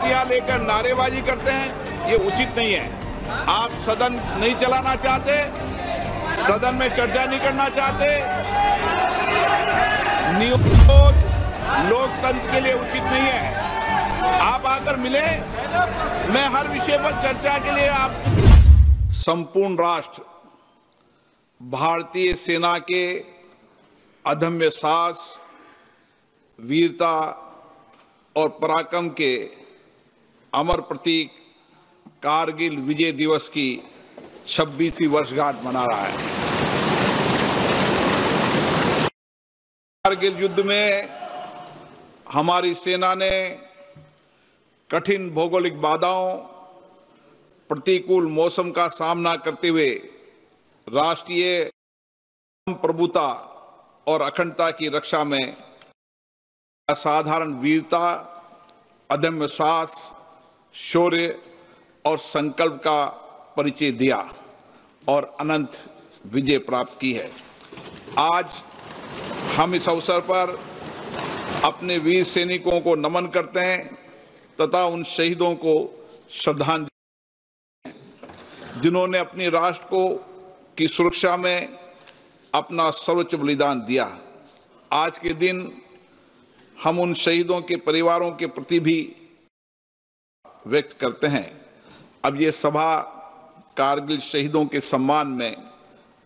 तख्तियां लेकर नारेबाजी करते हैं, ये उचित नहीं है। आप सदन नहीं चलाना चाहते, सदन में चर्चा नहीं करना चाहते, नियोजित लोकतंत्र के लिए उचित नहीं है। आप आकर मिले, मैं हर विषय पर चर्चा के लिए आप। संपूर्ण राष्ट्र भारतीय सेना के अदम्य साहस, वीरता और पराक्रम के अमर प्रतीक कारगिल विजय दिवस की 26वीं वर्षगांठ मना रहा है। कारगिल युद्ध में हमारी सेना ने कठिन भौगोलिक बाधाओं, प्रतिकूल मौसम का सामना करते हुए राष्ट्रीय प्रभुता और अखंडता की रक्षा में असाधारण वीरता, अदम्य साहस, शौर्य और संकल्प का परिचय दिया और अनंत विजय प्राप्त की है। आज हम इस अवसर पर अपने वीर सैनिकों को नमन करते हैं तथा उन शहीदों को श्रद्धांजलि जिन्होंने अपने राष्ट्र को की सुरक्षा में अपना सर्वोच्च बलिदान दिया। आज के दिन हम उन शहीदों के परिवारों के प्रति भी व्यक्त करते हैं। अब ये सभा कारगिल शहीदों के सम्मान में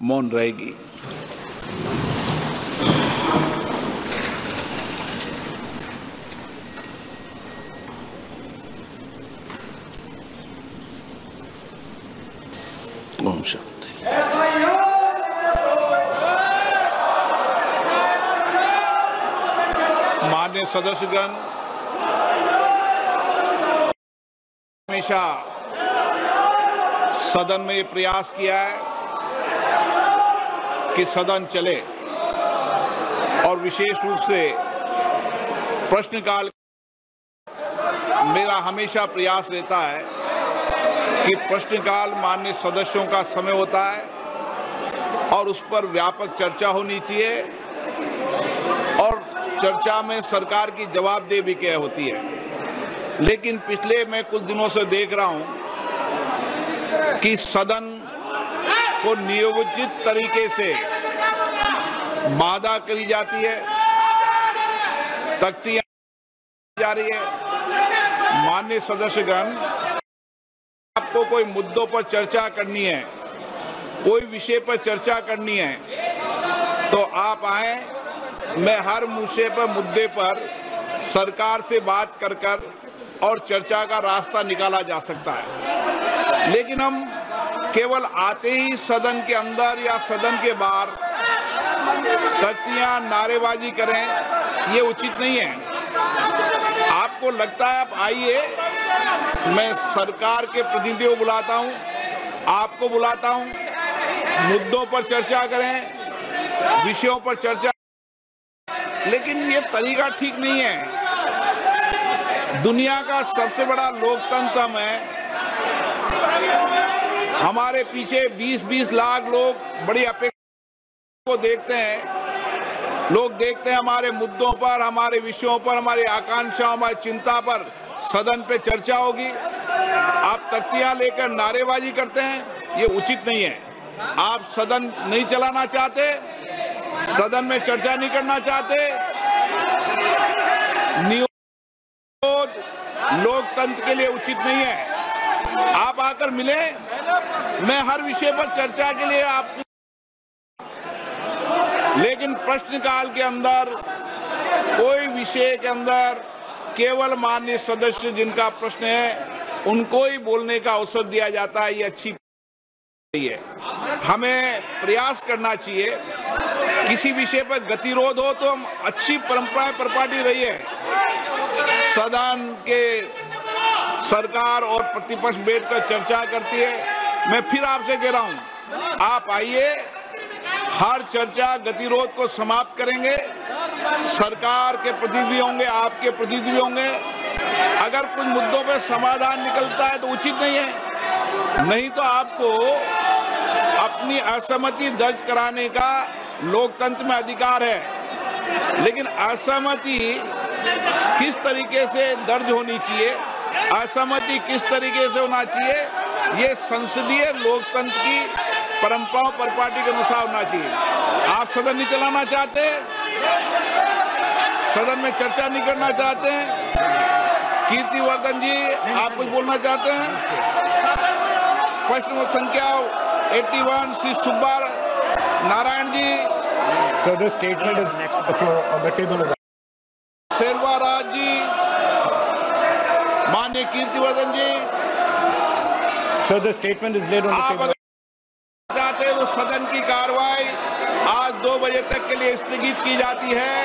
मौन रहेगी। ओम शांति। माननीय सदस्यगण, हमेशा सदन में ये प्रयास किया है कि सदन चले और विशेष रूप से प्रश्नकाल मेरा हमेशा प्रयास रहता है कि प्रश्नकाल माननीय सदस्यों का समय होता है और उस पर व्यापक चर्चा होनी चाहिए और चर्चा में सरकार की जवाबदेही भी क्या होती है। लेकिन पिछले मैं कुछ दिनों से देख रहा हूं कि सदन को नियोजित तरीके से बाधा करी जाती है, तख्तियां जा रही है। माननीय सदस्यगण, आपको कोई मुद्दों पर चर्चा करनी है, कोई विषय पर चर्चा करनी है तो आप आए। मैं हर मुद्दे पर सरकार से बात कर और चर्चा का रास्ता निकाला जा सकता है। लेकिन हम केवल आते ही सदन के अंदर या सदन के बाहर तख्तियां नारेबाजी करें, ये उचित नहीं है। आपको लगता है आप आइए, मैं सरकार के प्रतिनिधियों को बुलाता हूं, आपको बुलाता हूं, मुद्दों पर चर्चा करें, विषयों पर चर्चा, लेकिन ये तरीका ठीक नहीं है। दुनिया का सबसे बड़ा लोकतंत्र हम है, हमारे पीछे 20-20 लाख लोग बड़ी अपेक्षा को देखते हैं। लोग देखते हैं हमारे मुद्दों पर, हमारे विषयों पर, हमारी आकांक्षाओं, हमारी चिंता पर सदन पे चर्चा होगी। आप तख्तियां लेकर नारेबाजी करते हैं, ये उचित नहीं है। आप सदन नहीं चलाना चाहते, सदन में चर्चा नहीं करना चाहते, लोकतंत्र के लिए उचित नहीं है। आप आकर मिले, मैं हर विषय पर चर्चा के लिए आप। लेकिन प्रश्नकाल के अंदर कोई विषय के अंदर केवल माननीय सदस्य जिनका प्रश्न है उनको ही बोलने का अवसर दिया जाता है, ये अच्छी है। हमें प्रयास करना चाहिए, किसी विषय पर गतिरोध हो तो हम अच्छी परंपराएं परिपाटी रही है। सदन के सरकार और प्रतिपक्ष बैठकर चर्चा करती है। मैं फिर आपसे कह रहा हूं, आप आइए, हर चर्चा गतिरोध को समाप्त करेंगे। सरकार के प्रतिनिधि होंगे, आपके प्रतिनिधि होंगे। अगर कुछ मुद्दों पे समाधान निकलता है तो उचित नहीं है, नहीं तो आपको अपनी असहमति दर्ज कराने का लोकतंत्र में अधिकार है। लेकिन असहमति किस तरीके से दर्ज होनी चाहिए, असहमति किस तरीके से होना चाहिए, ये संसदीय लोकतंत्र की परंपराओं परिपाटी के अनुसार होना चाहिए। आप सदन नहीं चलाना चाहते, सदन में चर्चा नहीं करना चाहते हैं। कीर्तिवर्धन जी, आप कुछ बोलना चाहते हैं? प्रश्न संख्या 81 Shri Subba Narayan ji. So the statement is next to the floor on the table. Selvaraj जी, माननीय कीर्तिवर्धन जी। So the statement is laid on the आप table. चाहते हैं तो सदन की कार्रवाई आज 2 बजे तक के लिए स्थगित की जाती है।